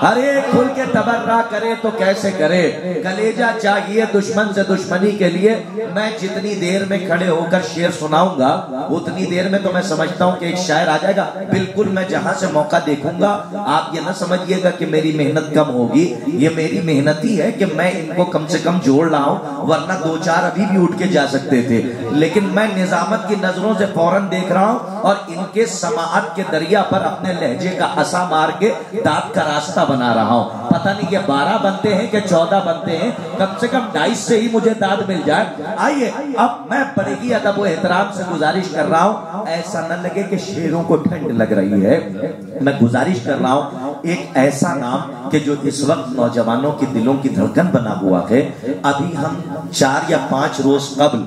[SPEAKER 2] ہر ایک کھل کے تبرہ کرے تو کیسے کرے، کلیجہ چاہیے دشمن سے دشمنی کے لیے. میں جتنی دیر میں کھڑے ہو کر شعر سناؤں گا اتنی دیر میں تو میں سمجھتا ہوں کہ ایک شاعر آ جائے گا. بالکل میں جہاں سے موقع دیکھوں گا آپ یہ نہ سمجھیے گا کہ میری محنت کم ہوگی، یہ میری محنت ہی ہے کہ میں ان کو کم سے کم جوڑ رہا ہوں، ورنہ 2-4 ابھی بھی اٹھ کے جا سکتے تھے. لیکن میں نظامت کی نظروں سے فوراً دیکھ رہا ہوں اور ان کے سماعت کے دریا پر اپنے لہجے کا عصا مار کے دانت کا راستہ بنا رہا ہوں. پتہ نہیں کہ 12 بنتے ہیں کہ 14 بنتے ہیں، کم سے کم 22 سے ہی مجھے داد مل جائے. آئیے اب میں بڑے ہی ادب و احترام سے گزارش کر رہا ہوں، ایسا نہ لگے کہ شیروں کو ٹھنڈ لگ رہی ہے. میں گزارش کر رہا ہوں ایک ایسا نام کہ جو اس وقت نوجوانوں کی دلوں کی دھڑکن بنا ہوا ہے. ابھی ہم 4 یا 5 روز قبل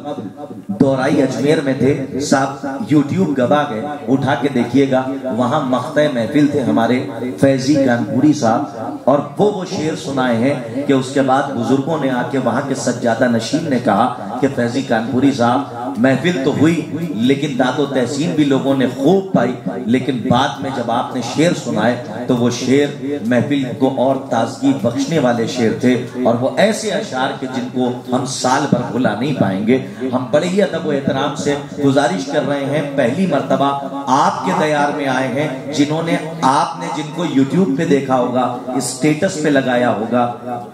[SPEAKER 2] دورائی اجمیر میں تھے. صاحب یوٹیوب گوا گئے، اٹھا کے دیکھیے گا، وہاں مقطع محفل تھے ہمارے فیضی کانپوری صاحب، اور وہ شعر سنائے ہیں کہ اس کے بعد بزرگوں نے آ کے وہاں کے سجادہ نشین نے کہا کہ فیضی کانپوری صاحب محفل تو ہوئی لیکن داد و تحسین بھی لوگوں نے خوب پائی، لیکن بعد میں جب آپ نے شعر سنائے تو وہ شعر محفل کو اور تازگی بخشنے والے شعر تھے، اور وہ ایسے اشعار کے جن کو ہم سال بھر بھلا نہیں پائیں گے. ہم بڑے ہی ادب و احترام سے گزارش کر رہے ہیں، پہلی مرتبہ آپ کے دیار میں آئے ہیں جنہوں نے آپ نے جن کو یوٹیوب پہ دیکھا ہوگا، اسٹیٹس پہ لگایا ہوگا.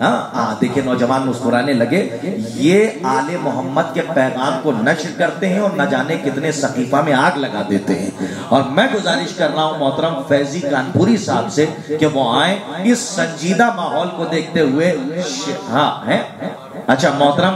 [SPEAKER 2] ہاں دیکھیں نوجوان مسکرانے لگے. یہ آل محمد کے پیغام کو نشر
[SPEAKER 1] نشر کرتے ہیں اور نہ جانے کتنے صحیفہ میں آگ لگا دیتے ہیں. اور میں گزارش کر رہا ہوں محترم فیضی کانپوری صاحب سے کہ وہ آئیں اس سنجیدہ ماحول کو دیکھتے ہوئے. ہاں ہے اچھا محترم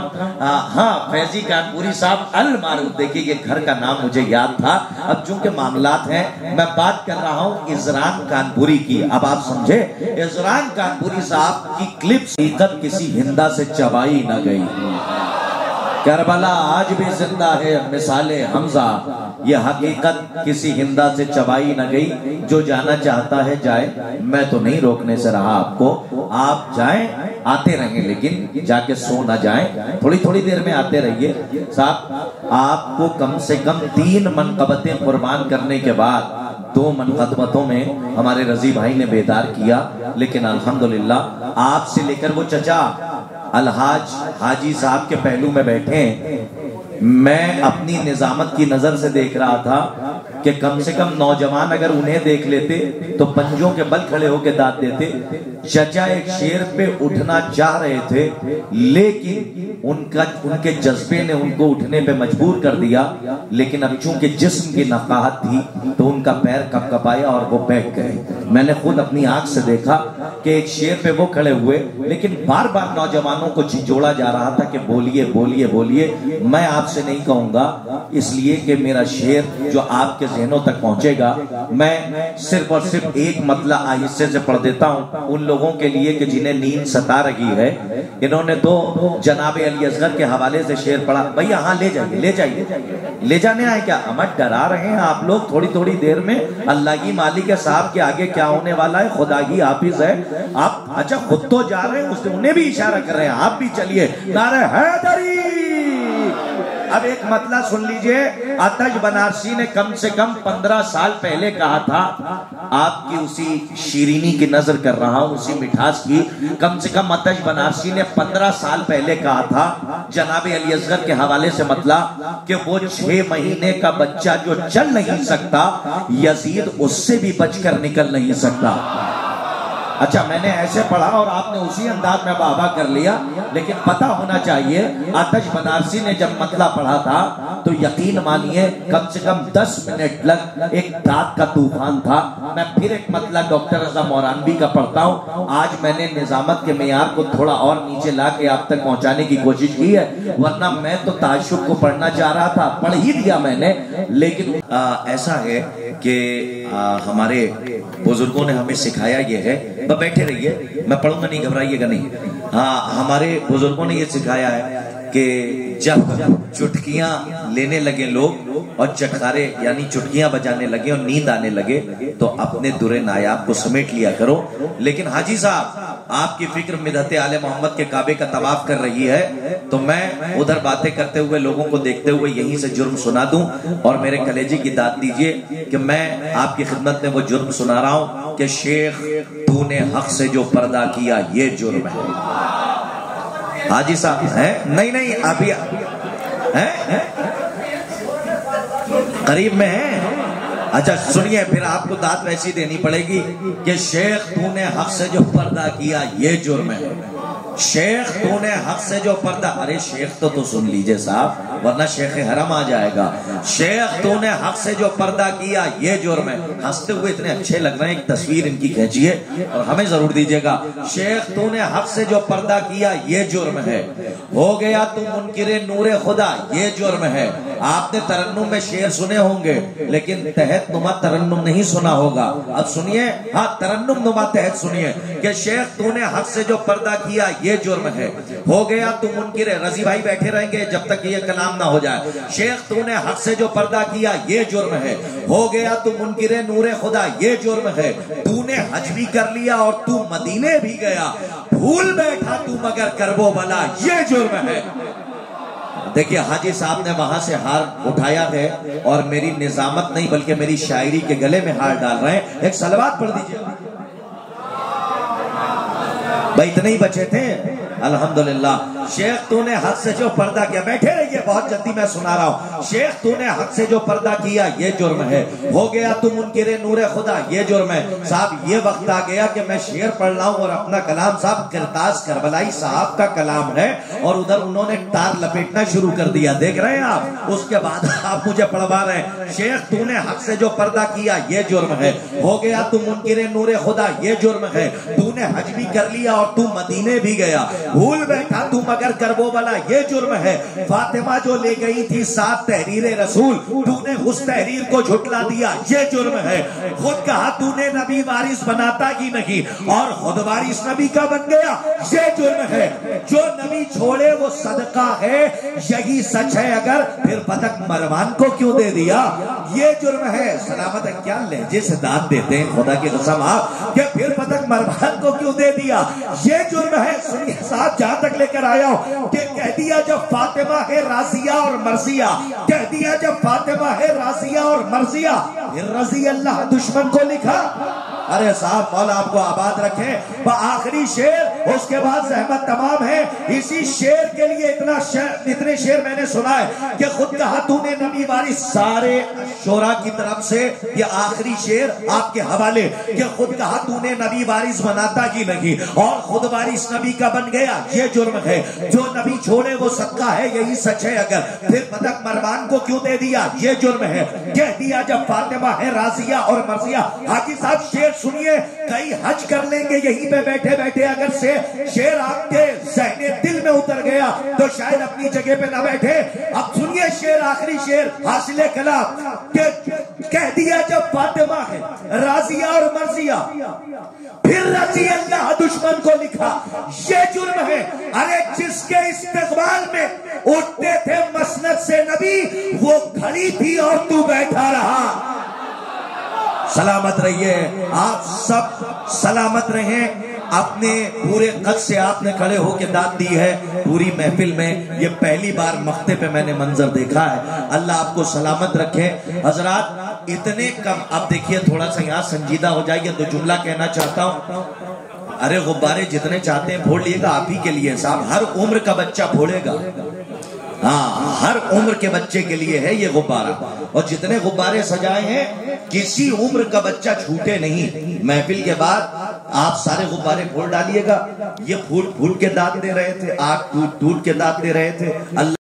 [SPEAKER 1] ہاں فیضی کانپوری صاحب المعروف. دیکھیے یہ گھر کا نام مجھے یاد تھا. اب چونکہ معاملات ہیں میں بات کر رہا ہوں عزران کانپوری کی. اب آپ سمجھے عزران کانپوری صاحب کی کلپ حقیقت کسی ہندا سے چبائی نہ گئی. کربلا آج بھی زندہ ہے مثال حمزہ. یہ حقیقت کسی ہندا سے چبائی نہ گئی. جو جانا چاہتا ہے جائے, میں تو نہیں روکنے سے رہا آپ کو. آپ جائیں آتے رہیں لیکن جا کے سو نہ جائیں. تھوڑی تھوڑی دیر میں آتے رہیے صاحب. آپ کو کم سے کم 3 منقبتیں قربان کرنے کے بعد 2 منقبتوں میں ہمارے رضی بھائی نے بیدار کیا. لیکن الحمدللہ آپ سے لے کر وہ چچا الحاج حاجی صاحب کے پہلو میں بیٹھے ہیں. میں اپنی نظامت کی نظر سے دیکھ رہا تھا کہ کم سے کم نوجوان اگر انہیں دیکھ لیتے تو پنجوں کے بل کھڑے ہو کے داد دیتے. چچا ایک شیر پہ اٹھنا چاہ رہے تھے لیکن ان کے جذبے نے ان کو اٹھنے پہ مجبور کر دیا. لیکن اب چونکہ جسم کی نقاہت تھی تو ان کا پیر کپ کپایا اور وہ بیٹھ گئے. میں نے خود اپنی آنکھ سے دیکھا کہ ایک شیر پہ وہ کھڑے ہوئے لیکن بار بار نوجوانوں کو جھنجھوڑا جا رہا تھا کہ بولیے بولیے بولیے. میں آپ سے نہیں کہوں گا اس لیے کہ میرا شعر جو آپ کے ذہنوں تک پہنچے گا میں صرف اور صرف ایک مطلع آہستہ سے پڑھ دیتا ہوں ان لوگوں کے لیے کہ جنہیں نیند ستا رہی ہے. انہوں نے تو جناب علی اصغر کے حوالے سے شعر پڑھا. بھئی ہاں لے جائیے لے جائیے لے جانے آئے کیا ہمیں ڈرا رہے ہیں آپ لوگ. تھوڑی تھوڑی دیر میں اللہ کی مالک صاحب کے آگے کیا ہونے والا ہے خدا کی حافظ ہے. آپ اچھا خود تو جا رہے ہیں انہیں بھی اشارہ کر رہے ہیں آپ بھی چلیے. نعرہ حیدری. اب ایک مطلب سن لیجئے. آتش بنارسی نے کم سے کم 15 سال پہلے کہا تھا. آپ کی اسی شیرینی کی نظر کر رہا ہوں اسی مٹھاس کی. کم سے کم آتش بنارسی نے 15 سال پہلے کہا تھا جناب علی اصغر کے حوالے سے مطلب کہ وہ 6 مہینے کا بچہ جو چل نہیں سکتا یزید اس سے بھی بچ کر نکل نہیں سکتا. اچھا میں نے ایسے پڑھا اور آپ نے اسی انداز میں بابا کر لیا. لیکن پتا ہونا چاہیے آتش بنارسی نے جب مطلع پڑھا تھا تو یقین مانیے کم سے کم 10 منٹ لگ ایک داد کا طوفان تھا. میں پھر ایک مطلع ڈاکٹر رضا مورانوی کا پڑھتا ہوں. آج میں نے نظامت کے معیار کو تھوڑا اور نیچے لا کے آپ تک پہنچانے کی کوشش کی ہے ورنہ میں تو تعشق کو پڑھنا چاہ رہا تھا پڑھ ہی دیا میں نے. لیکن ایسا ہے کہ ہمارے بزرگوں نے ہمیں سکھایا یہ ہے. بیٹھے رہیے میں پڑھوں گا نہیں گھبرائیے گا نہیں. ہاں ہمارے بزرگوں نے یہ سکھایا ہے کہ جب چٹکیاں لینے لگے لوگ اور چٹکارے یعنی چٹکیاں بجانے لگے اور نیند آنے لگے تو اپنے در نایاب کو سمیٹ لیا کرو. لیکن حاجی صاحب آپ کی فکر مدحت آل محمد کے کعبے کا طواف کر رہی ہے تو میں ادھر باتیں کرتے ہوئے لوگوں کو دیکھتے ہوئے یہیں سے جرم سنا دوں اور میرے کلیجے کی داد دیجئے کہ میں آپ کی خدمت میں وہ جرم سنا رہا ہوں کہ شیخ تو نے حق سے جو پردہ کیا یہ جرم ہے. حاجی صاحب ہیں نہیں ابھی قریب میں ہیں. اچھا سنیے پھر آپ کو داد ویسی دینی پڑے گی کہ شیخ تو نے حق سے جو پردہ کیا یہ جرم ہے. شیخ تو نے حق سے جو پردہ ارے شیخ تو سن لیجئے صاحب ورنہ شیخ حرم آ جائے گا. شیخ تو نے حق سے جو پردہ کیا یہ جرم ہے. ہنستے ہوئے اتنے اچھے لگ رہے ہیں ایک تصویر ان کی کھینچیے اور ہمیں ضرور دیجئے گا. شیخ تو نے حق سے جو پردہ کیا یہ جرم ہے. ہو گیا تو منکر نور خدا یہ جرم ہے. آپ نے ترنم میں شعر سنے ہوں گے لیکن تحت نما ترنم نہیں سنا ہوگا. اب سنیے ہاں ترنم نما تحت سنیے کہ شیخ تو نے حق سے جو پردہ کیا یہ جرم ہے. ہو گیا تو منکر رضی بھائی بیٹھے رہیں گے جب تک یہ کلام نہ ہو جائے. شیخ تو نے حق سے جو پردہ کیا یہ جرم ہے. ہو گیا تو منکر نور خدا یہ جرم ہے. تو نے حج بھی کر لیا اور تو مدینے بھی گیا. بھول بیٹھا تو مگر کربو بلا یہ جرم ہے. دیکھیے حاجی صاحب نے وہاں سے ہار اٹھایا ہے اور میری نظامت نہیں بلکہ میری شاعری کے گلے میں ہار ڈال رہے ہیں. ایک صلوات پڑھ دیجئے. بھائی اتنے ہی بچے تھے الحمدللہ.
[SPEAKER 2] شیخ تو نے حق سے جو پردہ کیا، بیٹھے رہیے بہت جلدی میں سنا رہا ہوں، شیخ تو نے حق سے جو پردہ کیا یہ جرم ہے، ہو گیا تم منکر نور خدا یہ جرم ہے۔ صاحب یہ وقت آ گیا کہ میں شعر پڑھ رہا ہوں اور اپنا کلام صاحب کرتاز کربلائی صاحب کا کلام ہے اور ادھر انہوں نے ٹار لپیٹنا شروع کر دیا، دیکھ رہے ہیں آپ؟ اس کے بعد آپ مجھے پڑھوا رہے ہیں شیخ تو نے حق سے جو پردہ کیا یہ جرم ہے، ہو گیا تم منکر نور خدا یہ جرم ہے، تو نے حج بھی کر لیا اور تو مدینے بھی گیا، بھول بیٹھا تو مگر کربو بلا یہ جرم ہے، فاطمہ جو لے گئی تھی ساتھ تحریر رسول تو نے اس تحریر کو جھٹلا دیا یہ جرم ہے، خود کہا تو نے نبی وارث بناتا ہی نہیں اور خود وارث نبی کا بن گیا یہ جرم ہے، جو نبی چھوڑے وہ صدقہ ہے یہی سچ ہے اگر پھر پتک مروان کو کیوں دے دیا یہ جرم ہے۔ سلامت ہے، کیا لہجے سے داد دیتے ہیں خدا کی قسم آپ، کہ پھر پتک مروان کو کیوں دے دیا یہ جرم ہے۔ سنیے صاحب جہاں تک لے کر آیا ہوں کہ کہہ دیا جب فاطمہ ہے راضیہ اور مرضیہ، کہہ دیا جب فاطمہ ہے راضیہ اور مرضیہ، پھر رضی اللہ دشمن کو لکھا۔ ارے صاحب مولا آپ کو آباد رکھے، آخری شعر اس کے بعد زحمت تمام ہے۔ اسی شعر کے لیے اتنے شعر میں نے سنا ہے کہ خود کہا تو نے نبی وارث، سارے شعراء کی طرف سے یہ آخری شعر آپ کے حوالے کہ خود کہا تو نے نبی وارث بناتا ہی نہیں اور خود وارث نبی کا بن گیا یہ جرم ہے، جو نبی چھوڑے وہ صدقہ ہے یہی سچ ہے اگر پھر پتک مروان کو کیوں دے دیا یہ جرم ہے، کہہ دیا جب فاطمہ ہے راضیہ اور مرضیہ۔ حاجی صاحب شعر سنیے، کئی حج کر لیں گے یہیں پہ بیٹھے بیٹھے، اگر سے شعر آپ کے ذہن دل میں اتر گیا تو شاید اپنی جگہ پہ نہ بیٹھے۔ اب سنیے شعر، آخری شعر حاصل کلام کہ کہہ دیا جب فاطمہ ہے راضیہ اور مرضیہ، پھر رضی اللہ دشمن کو لکھا یہ جرم ہے۔ ارے جس کے استقبال میں اٹھتے تھے مسند سے نبی وہ کھڑی تھی اور تو بیٹھا رہا۔ سلامت رہیے آپ سب، سلامت رہیں، اپنے پورے قد سے آپ نے کھڑے ہو کے داد دی ہے پوری محفل میں، یہ پہلی بار مختے پہ میں نے منظر دیکھا ہے، اللہ آپ کو سلامت رکھے۔ حضرات اتنے کم، اب دیکھیے تھوڑا سا یہاں سنجیدہ ہو جائیے، دو جملہ کہنا چاہتا ہوں۔ ارے غبارے جتنے چاہتے ہیں پھوڑ لیے گا، آپ ہی کے لیے صاحب، ہر عمر کا بچہ پھوڑے گا، ہاں ہر عمر کے بچے کے لیے ہے یہ غبارہ، اور جتنے غبارے سجائے ہیں کسی عمر کا بچہ چھوٹے نہیں۔ محفل کے بعد آپ سارے غبارے پھوڑ ڈالیے گا، یہ پھول پھول کے داد دے رہے تھے، آگ ٹوٹ ٹوٹ کے داد دے رہے تھے، اللہ